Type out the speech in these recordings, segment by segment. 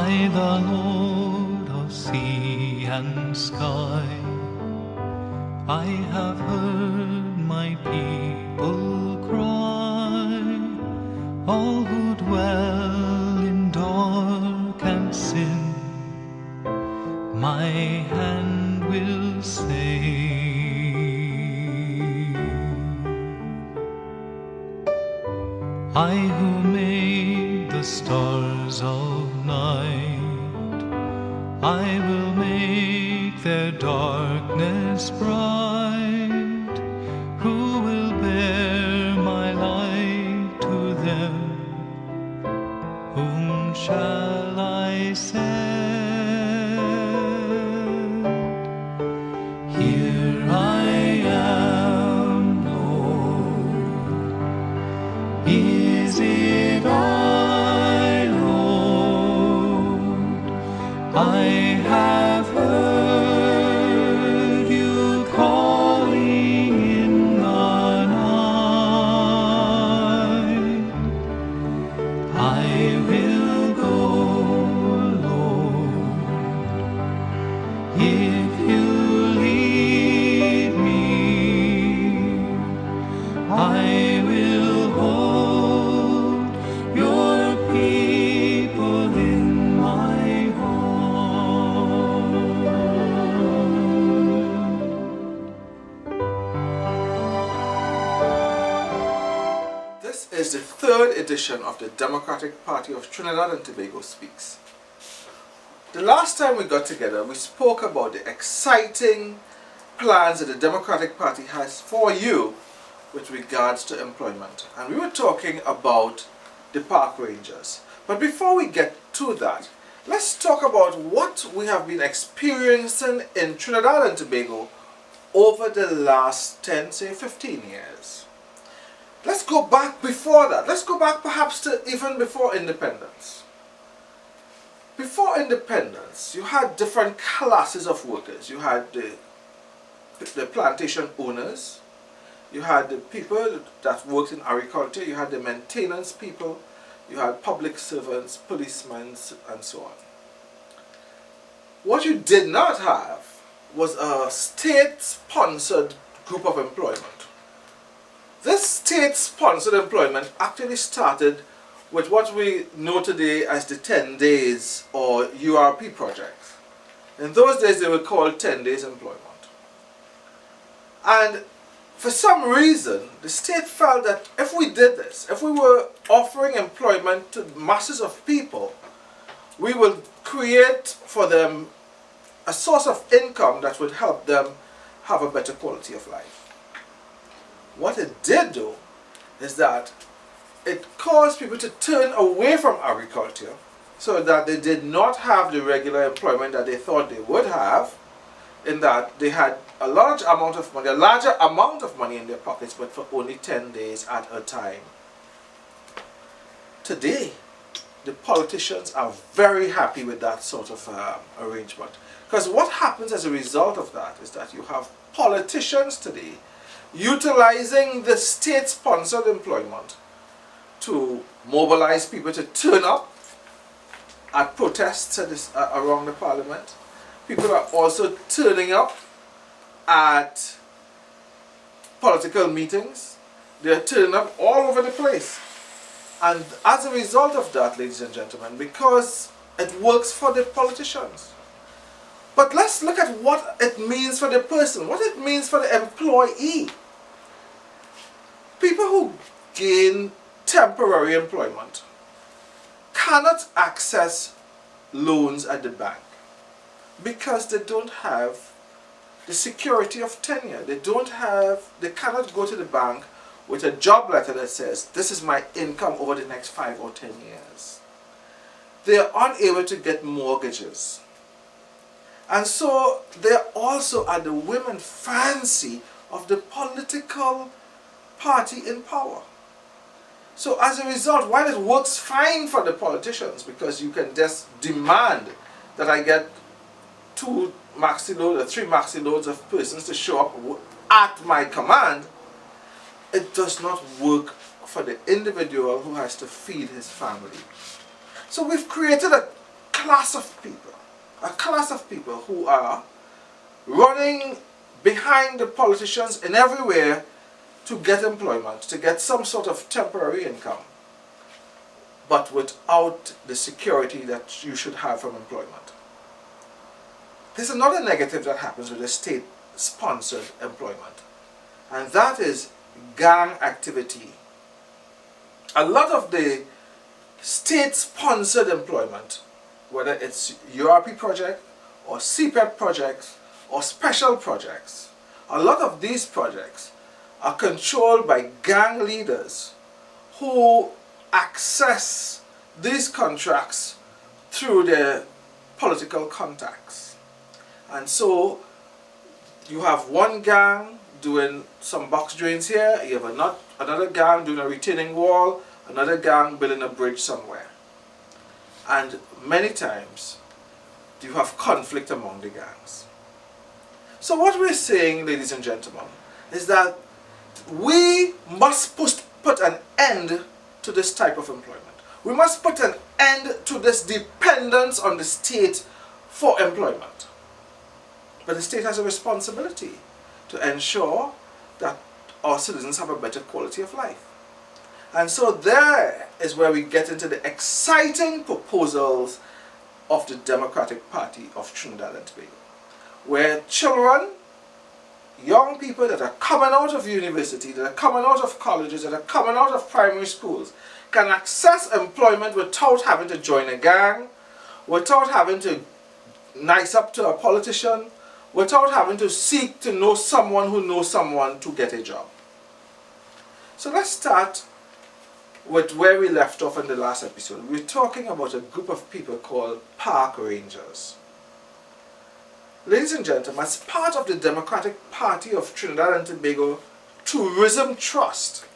I, the Lord of sea and sky, I have heard my people cry, all who dwell in dark and sin, my hand will save. I who made the stars of night, I will make their darkness bright. Who will bear my light to them? Whom shall I send? Here I am, Lord. Is it I, Lord? I have heard you calling in the night. I will go, Lord, if you lead me. I will hold your people in my heart. This is the third edition of the Democratic Party of Trinidad and Tobago Speaks. The last time we got together, we spoke about the exciting plans that the Democratic Party has for you with regards to employment. And we were talking about the park rangers. But before we get to that, let's talk about what we have been experiencing in Trinidad and Tobago over the last 10, say 15 years. Let's go back before that. Let's go back perhaps to even before independence. Before independence, you had different classes of workers. You had the plantation owners, you had the people that worked in agriculture, you had the maintenance people, you had public servants, policemen, and so on. What you did not have was a state-sponsored group of employment. This state-sponsored employment actually started with what we know today as the 10 days or URP projects. In those days they were called 10 days employment. And for some reason, the state felt that if we did this, if we were offering employment to masses of people, we will create for them a source of income that would help them have a better quality of life. What it did though, is that it caused people to turn away from agriculture so that they did not have the regular employment that they thought they would have, in that they had a larger amount of money in their pockets, but for only 10 days at a time. Today, the politicians are very happy with that sort of arrangement. Because what happens as a result of that is that you have politicians today utilizing the state-sponsored employment to mobilize people to turn up at protests around the parliament. People are also turning up at political meetings. They are turning up all over the place. And as a result of that, ladies and gentlemen, because it works for the politicians. But let's look at what it means for the person, what it means for the employee. People who gain temporary employment cannot access loans at the bank because they don't have the security of tenure. They cannot go to the bank with a job letter that says, this is my income over the next 5 or 10 years. They are unable to get mortgages. And so they are also at the whim and fancy of the political party in power. So as a result, while it works fine for the politicians, because you can just demand that I get 2 maxi loads or 3 maxi loads of persons to show up at my command, it does not work for the individual who has to feed his family. So we've created a class of people who are running behind the politicians in everywhere to get employment, to get some sort of temporary income, but without the security that you should have from employment. There's another negative that happens with the state-sponsored employment, and that is gang activity. A lot of the state-sponsored employment, whether it's URP project or CPEP projects or special projects, a lot of these projects are controlled by gang leaders who access these contracts through their political contacts. And so you have one gang doing some box drains here, you have another gang doing a retaining wall, another gang building a bridge somewhere. And many times you have conflict among the gangs. So what we're saying, ladies and gentlemen, is that we must put an end to this type of employment. We must put an end to this dependence on the state for employment. But the state has a responsibility to ensure that our citizens have a better quality of life. And so there is where we get into the exciting proposals of the Democratic Party of Trinidad and Tobago, where children, young people that are coming out of university, that are coming out of colleges, that are coming out of primary schools, can access employment without having to join a gang, without having to nice up to a politician, without having to seek to know someone who knows someone to get a job. So let's start with where we left off in the last episode. We're talking about a group of people called park rangers. Ladies and gentlemen, as part of the Democratic Party of Trinidad and Tobago Tourism Trust,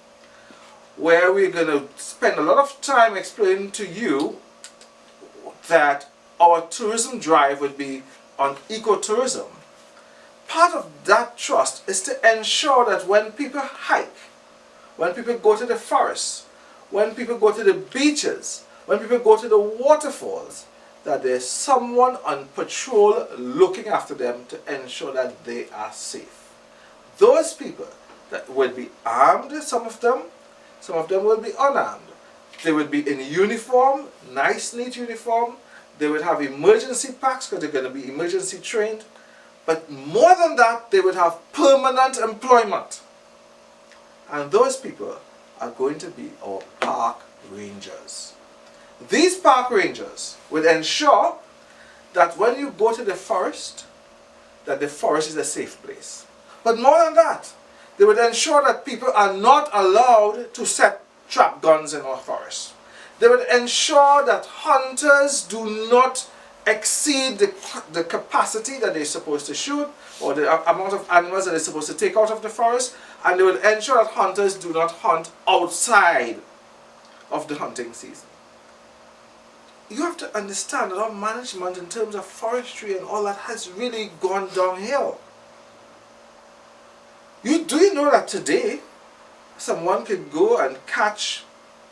where we're going to spend a lot of time explaining to you that our tourism drive would be on ecotourism, part of that trust is to ensure that when people hike, when people go to the forest, when people go to the beaches, when people go to the waterfalls, that there's someone on patrol looking after them to ensure that they are safe. Those people that will be armed, some of them will be unarmed. They will be in uniform, nice neat uniform. They would have emergency packs because they're going to be emergency trained. But more than that, they would have permanent employment. And those people are going to be our park rangers. These park rangers will ensure that when you go to the forest, that the forest is a safe place. But more than that, they will ensure that people are not allowed to set trap guns in our forest. They will ensure that hunters do not exceed the capacity that they're supposed to shoot, or the amount of animals that they're supposed to take out of the forest, and they will ensure that hunters do not hunt outside of the hunting season. You have to understand that our management in terms of forestry and all that has really gone downhill. Do you know that today someone can go and catch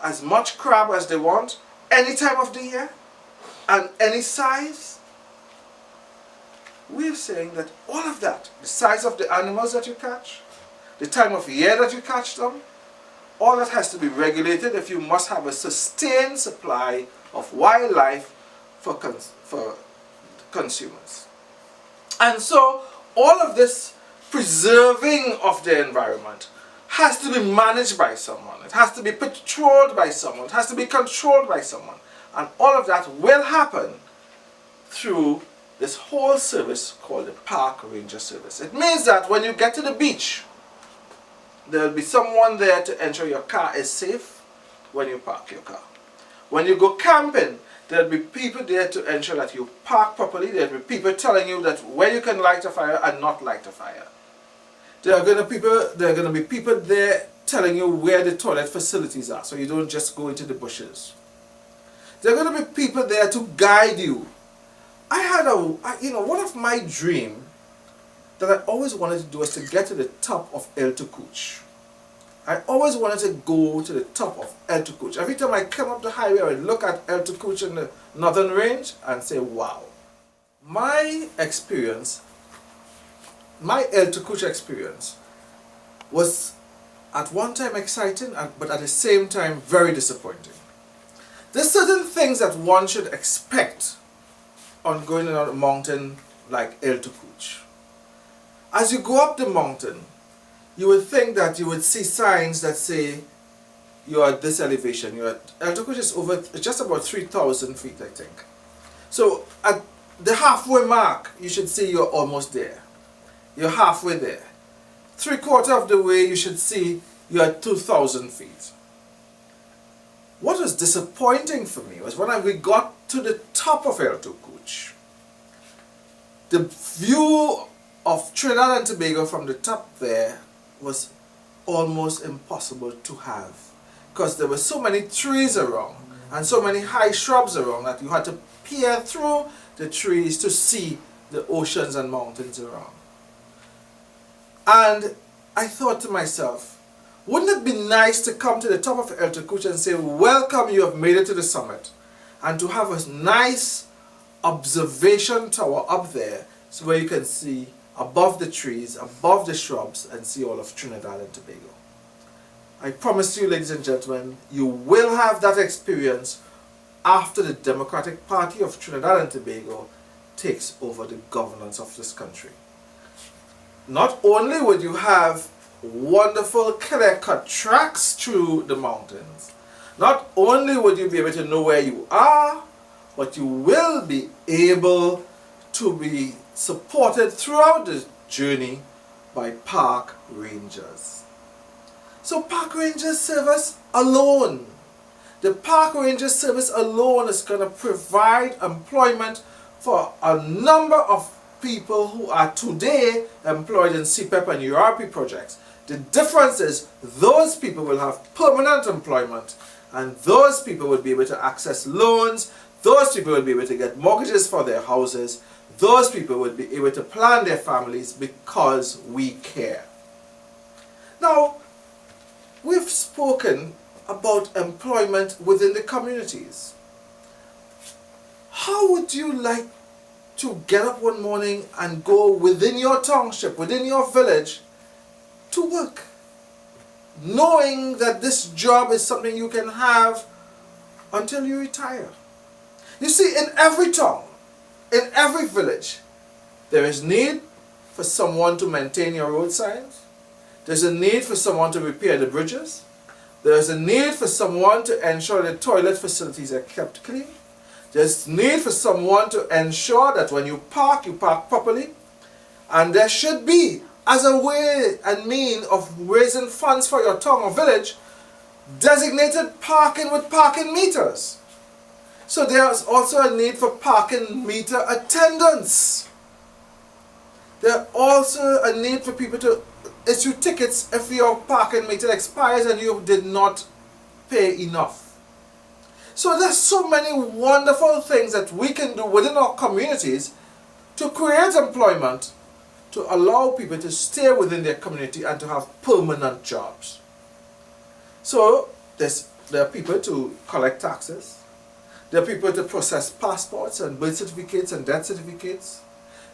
as much crab as they want any time of the year and any size? We're saying that all of that, the size of the animals that you catch, the time of year that you catch them, all that has to be regulated if you must have a sustained supply of wildlife for consumers. And so all of this preserving of the environment has to be managed by someone. It has to be patrolled by someone. It has to be controlled by someone. And all of that will happen through this whole service called the Park Ranger Service. It means that when you get to the beach, there will be someone there to ensure your car is safe when you park your car. When you go camping, there will be people there to ensure that you park properly. There will be people telling you that where you can light a fire and not light a fire. There are going to be people there telling you where the toilet facilities are, so you don't just go into the bushes. There are going to be people there to guide you. One of my dreams that I always wanted to do is to get to the top of El Tucuch. I always wanted to go to the top of El Tucuch. Every time I come up the highway, I would look at El Tucuch in the northern range and say, wow. My experience, my El Tucuch experience was at one time exciting, but at the same time very disappointing. There's certain things that one should expect on going on a mountain like El Tucuch. As you go up the mountain, you would think that you would see signs that say you are at this elevation. El Tucuch is over just about 3,000 feet, I think. So at the halfway mark, you should see you're almost there. You're halfway there. 3/4 of the way, you should see you're at 2,000 feet. What was disappointing for me was when we got to the top of El Tucuch, the view of Trinidad and Tobago from the top there was almost impossible to have, because there were so many trees around and so many high shrubs around that you had to peer through the trees to see the oceans and mountains around. And I thought to myself, wouldn't it be nice to come to the top of El Tucuch and say, welcome, you have made it to the summit, and to have a nice observation tower up there so where you can see above the trees, above the shrubs, and see all of Trinidad and Tobago. I promise you, ladies and gentlemen, you will have that experience after the Democratic Party of Trinidad and Tobago takes over the governance of this country. Not only would you have wonderful clear-cut tracks through the mountains, not only would you be able to know where you are, but you will be able to be supported throughout the journey by park rangers. So park ranger service alone, the park ranger service alone is going to provide employment for a number of people who are today employed in CPEP and URP projects. The difference is those people will have permanent employment, and those people will be able to access loans, those people will be able to get mortgages for their houses, those people will be able to plan their families because we care. Now, we've spoken about employment within the communities. How would you like to get up one morning and go within your township, within your village, to work, knowing that this job is something you can have until you retire? You see, in every town, in every village, there is need for someone to maintain your road signs. There's a need for someone to repair the bridges. There's a need for someone to ensure the toilet facilities are kept clean. There's need for someone to ensure that when you park properly. And there should be, as a way and mean of raising funds for your town or village, designated parking with parking meters. So there's also a need for parking meter attendants. There's also a need for people to issue tickets if your parking meter expires and you did not pay enough. So there's so many wonderful things that we can do within our communities to create employment, to allow people to stay within their community and to have permanent jobs. So there are people to collect taxes. There are people to process passports and birth certificates and death certificates.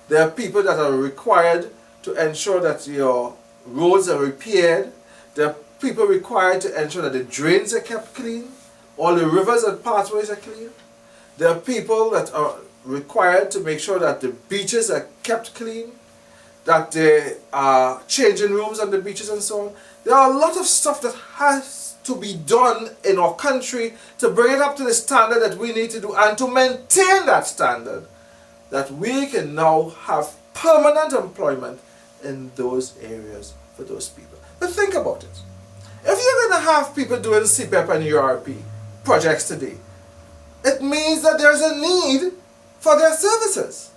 There are people that are required to ensure that your roads are repaired. There are people required to ensure that the drains are kept clean. All the rivers and pathways are clean. There are people that are required to make sure that the beaches are kept clean, that there are changing rooms on the beaches and so on. There are a lot of stuff that has to be done in our country to bring it up to the standard that we need to do and to maintain that standard, that we can now have permanent employment in those areas for those people. But think about it. If you're going to have people doing CPEP and URP projects today, it means that there's a need for their services.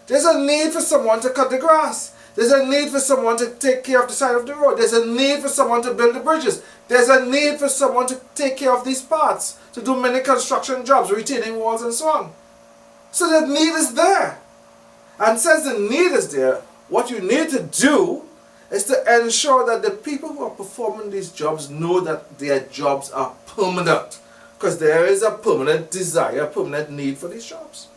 There's a need for someone to cut the grass. There's a need for someone to take care of the side of the road. There's a need for someone to build the bridges. There's a need for someone to take care of these parts, to do many construction jobs, retaining walls and so on. So the need is there. And since the need is there, what you need to do is to ensure that the people who are performing these jobs know that their jobs are permanent, because there is a permanent desire, a permanent need for these jobs.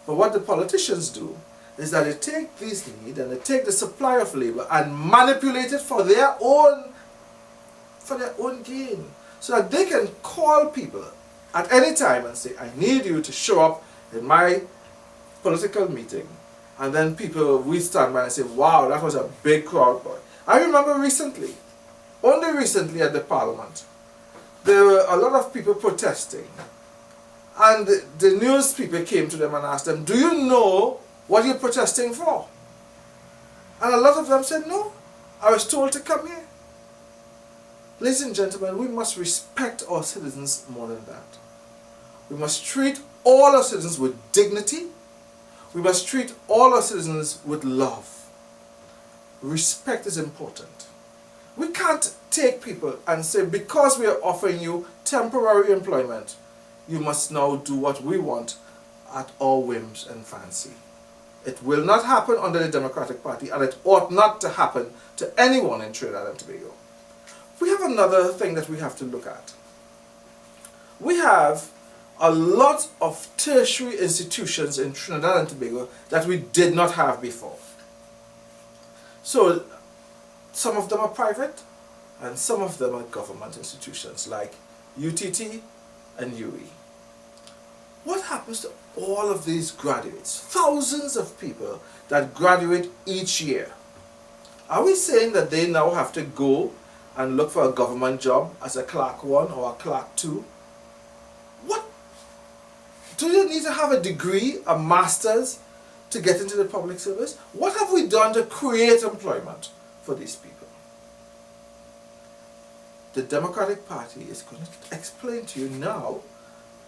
But what the politicians do is that they take these needs and they take the supply of labor and manipulate it for their own gain, so that they can call people at any time and say, I need you to show up in my political meeting. And then people, we stand by and say, wow, that was a big crowd, boy. I remember only recently at the parliament, there were a lot of people protesting. And the news people came to them and asked them, do you know what you're protesting for? And a lot of them said, no, I was told to come here. Ladies and gentlemen, we must respect our citizens more than that. We must treat all our citizens with dignity. We must treat all our citizens with love. Respect is important. We can't take people and say, because we are offering you temporary employment, you must now do what we want at our whims and fancy. It will not happen under the Democratic Party, and it ought not to happen to anyone in Trinidad and Tobago. We have another thing that we have to look at. We have a lot of tertiary institutions in Trinidad and Tobago that we did not have before. So some of them are private and some of them are government institutions like UTT and UE. What happens to all of these graduates? Thousands of people that graduate each year. Are we saying that they now have to go and look for a government job as a Clerk 1 or a Clerk 2? What? Do they need to have a degree, a master's, to get into the public service? What have we done to create employment for these people? The Democratic Party is going to explain to you now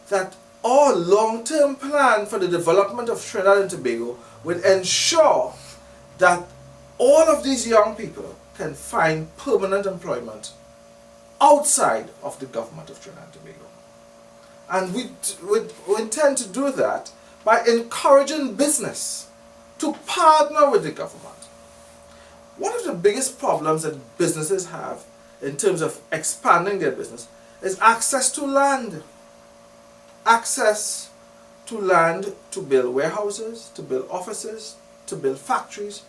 that our long-term plan for the development of Trinidad and Tobago will ensure that all of these young people can find permanent employment outside of the government of Trinidad and Tobago. And we intend to do that by encouraging business to partner with the government. One of the biggest problems that businesses have in terms of expanding their business is access to land. Access to land to build warehouses, to build offices, to build factories.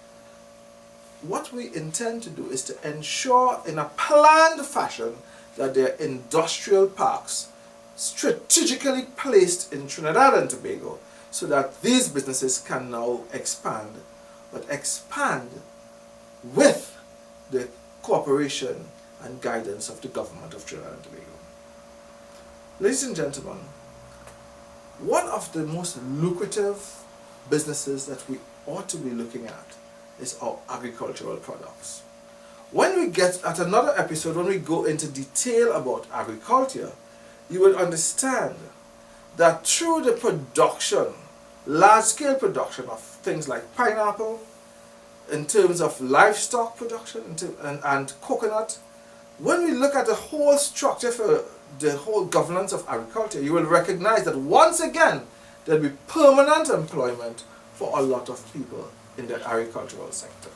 What we intend to do is to ensure in a planned fashion that there are industrial parks strategically placed in Trinidad and Tobago so that these businesses can now expand, but expand with the cooperation and guidance of the government of Trinidad and Tobago. Ladies and gentlemen, one of the most lucrative businesses that we ought to be looking at is our agricultural products. When we get at another episode, when we go into detail about agriculture, you will understand that through the production, large-scale production of things like pineapple, in terms of livestock production and coconut, when we look at the whole structure for the whole governance of agriculture, you will recognize that once again, there will be permanent employment for a lot of people in the agricultural sector.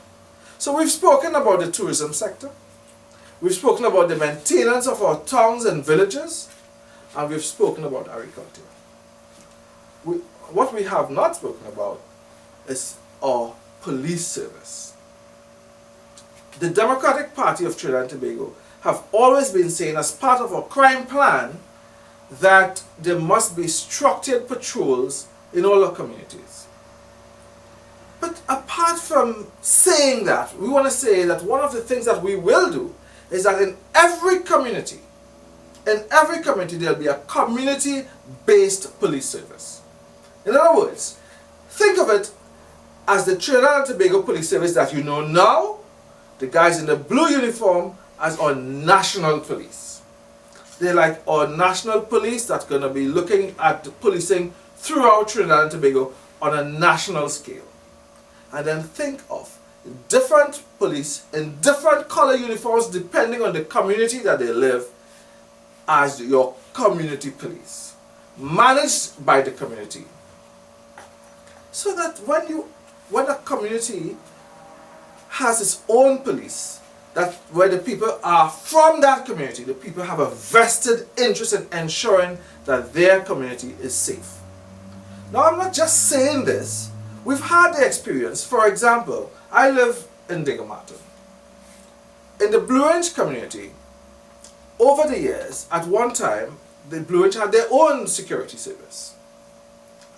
So we've spoken about the tourism sector, we've spoken about the maintenance of our towns and villages, and we've spoken about agriculture. What we have not spoken about is our police service. The Democratic Party of Trinidad and Tobago have always been saying, as part of our crime plan, that there must be structured patrols in all our communities. But apart from saying that, we want to say that one of the things that we will do is that in every community there will be a community-based police service. In other words, think of it as the Trinidad and Tobago Police Service that you know now, the guys in the blue uniform, as our national police. They're like our national police that's going to be looking at policing throughout Trinidad and Tobago on a national scale. And then think of different police in different color uniforms depending on the community that they live as your community police, managed by the community. So that when a community has its own police, that where the people are from that community, the people have a vested interest in ensuring that their community is safe. Now, I'm not just saying this. We've had the experience. For example, I live in Digger Martin. In the Blue Ridge community, over the years, at one time, the Blue Ridge had their own security service.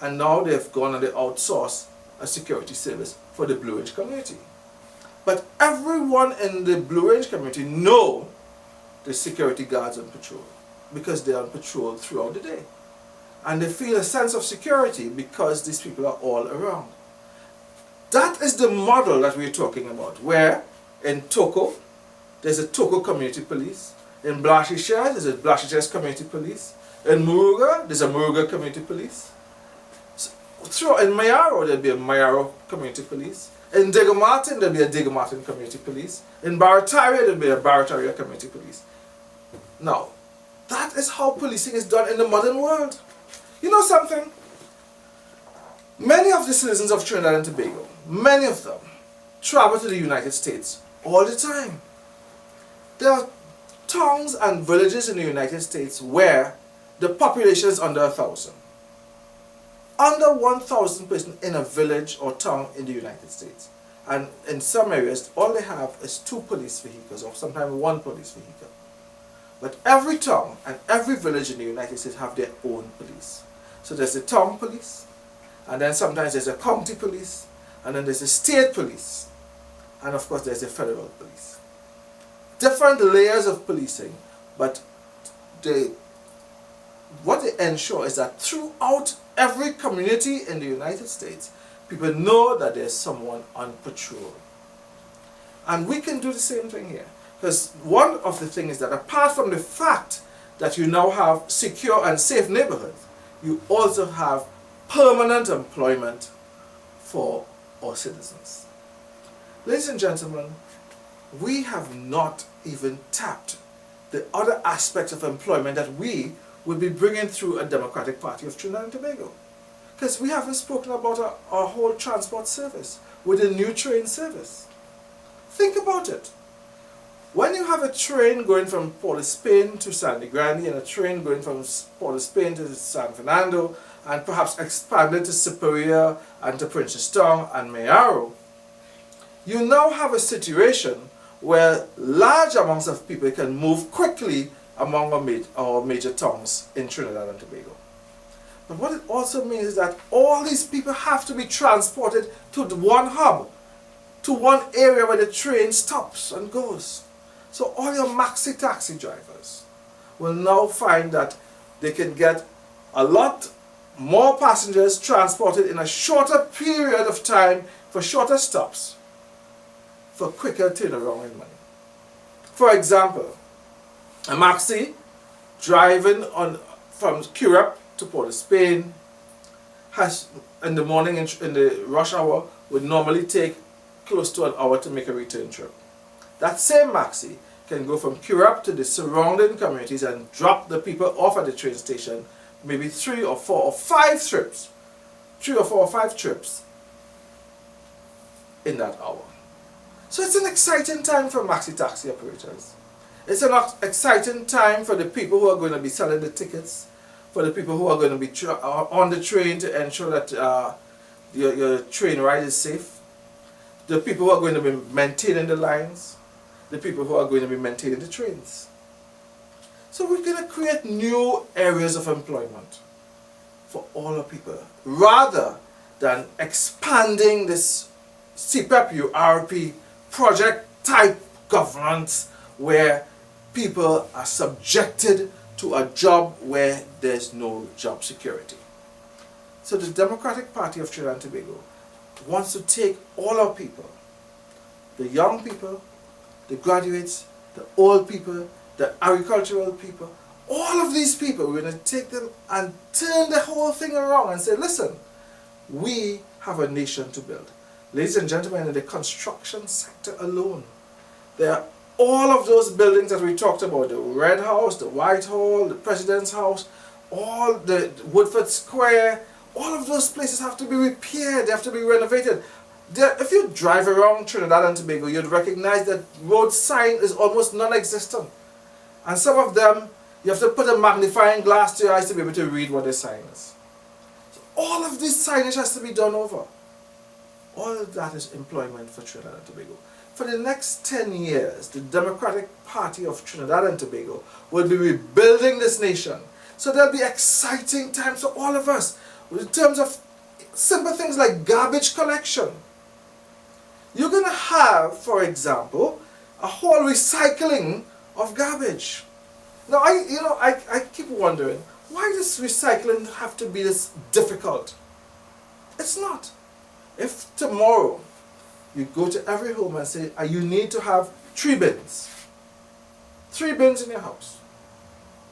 And now they've gone and they outsource a security service for the Blue Ridge community. But everyone in the Blue Ridge community know the security guards on patrol, because they are on patrol throughout the day. And they feel a sense of security because these people are all around. That is the model that we're talking about, where in Toko, there's a Toko community police. In Blashichas, there's a Blashichas community police. In Muruga, there's a Muruga community police. So, in Mayaro, there'll be a Mayaro community police. In Digger Martin, there'll be a Digger Martin community police. In Barataria, there'll be a Barataria community police. Now, that is how policing is done in the modern world. You know something? Many of the citizens of Trinidad and Tobago, many of them, travel to the United States all the time. There are towns and villages in the United States where the population is under 1,000. Under 1,000 persons in a village or town in the United States. And in some areas, all they have is 2 police vehicles or sometimes 1 police vehicle. But every town and every village in the United States have their own police. So there's the town police, and then sometimes there's a county police, and then there's the state police, and of course there's the federal police. Different layers of policing, but what they ensure is that throughout every community in the United States, people know that there's someone on patrol. And we can do the same thing here. Because one of the things is that apart from the fact that you now have secure and safe neighborhoods, you also have permanent employment for our citizens. Ladies and gentlemen, we have not even tapped the other aspects of employment that we will be bringing through a Democratic Party of Trinidad and Tobago. Because we haven't spoken about our whole transport service with a new train service. Think about it. When you have a train going from Port of Spain to Sandy Grande and a train going from Port of Spain to San Fernando and perhaps expanded to Superior and to Princestown and Mayaro, you now have a situation where large amounts of people can move quickly among our major towns in Trinidad and Tobago. But what it also means is that all these people have to be transported to one hub, to one area where the train stops and goes. So all your maxi taxi drivers will now find that they can get a lot more passengers transported in a shorter period of time for shorter stops, for quicker turnaround in money. For example, a maxi driving from Curepe to Port of Spain has, in the morning, in the rush hour, would normally take close to an hour to make a return trip. That same maxi can go from Curepe to the surrounding communities and drop the people off at the train station, maybe 3 or 4 or 5 trips, 3 or 4 or 5 trips in that hour. So it's an exciting time for maxi taxi operators. It's an exciting time for the people who are going to be selling the tickets, for the people who are going to be on the train to ensure that your train ride is safe, the people who are going to be maintaining the lines, the people who are going to be maintaining the trains. So we're going to create new areas of employment for all our people, rather than expanding this CPEP URP project type governance where people are subjected to a job where there's no job security. So the Democratic Party of Trinidad and Tobago wants to take all our people, the young people, the graduates, the old people, the agricultural people, all of these people, we're going to take them and turn the whole thing around and say, listen, we have a nation to build. Ladies and gentlemen, in the construction sector alone, there are all of those buildings that we talked about, the Red House, the White Hall, the President's House, all the Woodford Square, all of those places have to be repaired, they have to be renovated. If you drive around Trinidad and Tobago, you'd recognize that road sign is almost non-existent. And some of them, you have to put a magnifying glass to your eyes to be able to read what the sign is. So all of this signage has to be done over. All of that is employment for Trinidad and Tobago. For the next 10 years, the Democratic Party of Trinidad and Tobago will be rebuilding this nation. So there'll be exciting times for all of us in terms of simple things like garbage collection. You're going to have, for example, a whole recycling of garbage. Now, I keep wondering, why does recycling have to be this difficult? It's not. If tomorrow you go to every home and say, you need to have 3 bins. 3 bins in your house.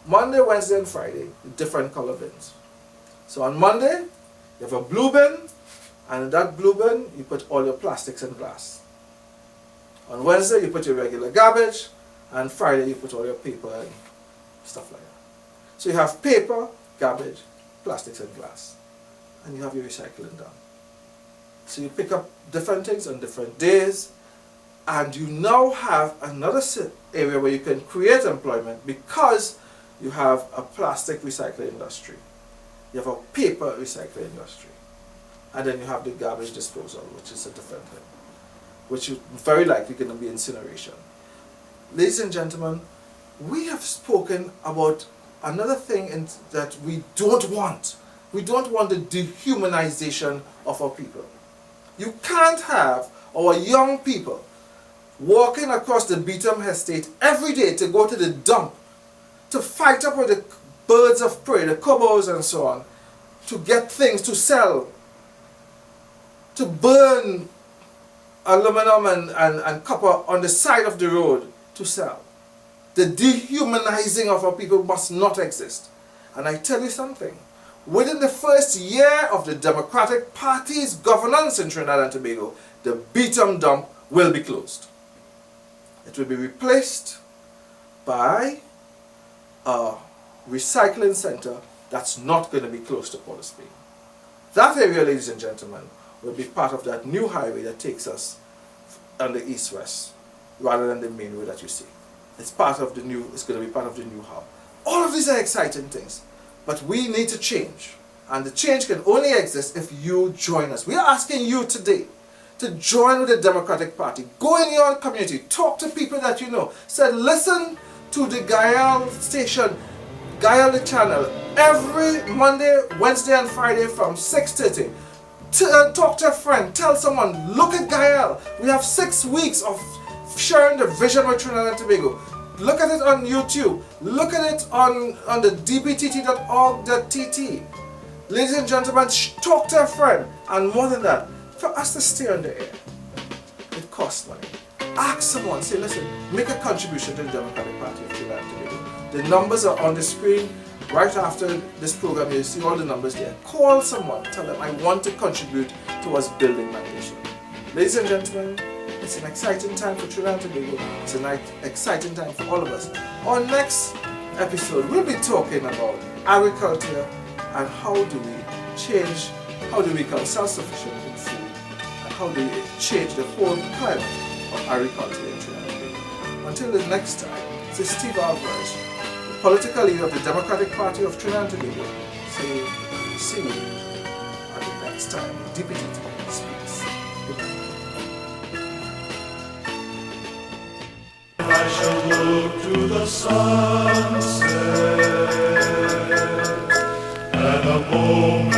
Monday, Wednesday, and Friday, different color bins. So on Monday, you have a blue bin, and in that blue bin, you put all your plastics and glass. On Wednesday, you put your regular garbage, and Friday, you put all your paper and stuff like that. So you have paper, garbage, plastics, and glass. And you have your recycling done. So you pick up different things on different days, and you now have another area where you can create employment because you have a plastic recycling industry. You have a paper recycling industry. And then you have the garbage disposal, which is a different thing, which is very likely going to be incineration. Ladies and gentlemen, we have spoken about another thing that we don't want. We don't want the dehumanization of our people. You can't have our young people walking across the Beetham estate every day to go to the dump, to fight up with the birds of prey, the cobos and so on, to get things to sell, to burn aluminum and copper on the side of the road to sell. The dehumanizing of our people must not exist. And I tell you something, within the first year of the Democratic Party's governance in Trinidad and Tobago, the Beetham dump will be closed. It will be replaced by a recycling center that's not going to be close to Port of Spain. That area, ladies and gentlemen, will be part of that new highway that takes us on the east-west, rather than the main road that you see. It's going to be part of the new hub. All of these are exciting things, but we need to change. And the change can only exist if you join us. We are asking you today to join with the Democratic Party. Go in your community, talk to people that you know. Say, listen to the Gael station, Gael the channel, every Monday, Wednesday and Friday from 6:30. Talk to a friend, tell someone, look at Gael. We have 6 weeks of sharing the vision with Trinidad and Tobago. Look at it on YouTube. Look at it on the dptt.org.tt. Ladies and gentlemen, talk to a friend. And more than that, for us to stay on the air, it costs money. Ask someone, say, listen, make a contribution to the Democratic Party of Trinidad and Tobago. The numbers are on the screen. Right after this program, you see all the numbers there. Call someone, tell them, I want to contribute towards building my nation. Ladies and gentlemen, it's an exciting time for Trinidad and Tobago. It's an exciting time for all of us. Our next episode, we'll be talking about agriculture and how do we become self-sufficient in food, and how do we change the whole climate of agriculture in Trinidad and Tobago. Until the next time, this is Steve Alvarez, the political leader of the Democratic Party of Trinidad and Tobago, saying, see you at the next time DPTT speaks. Good night. I shall look to the sunset, and the moment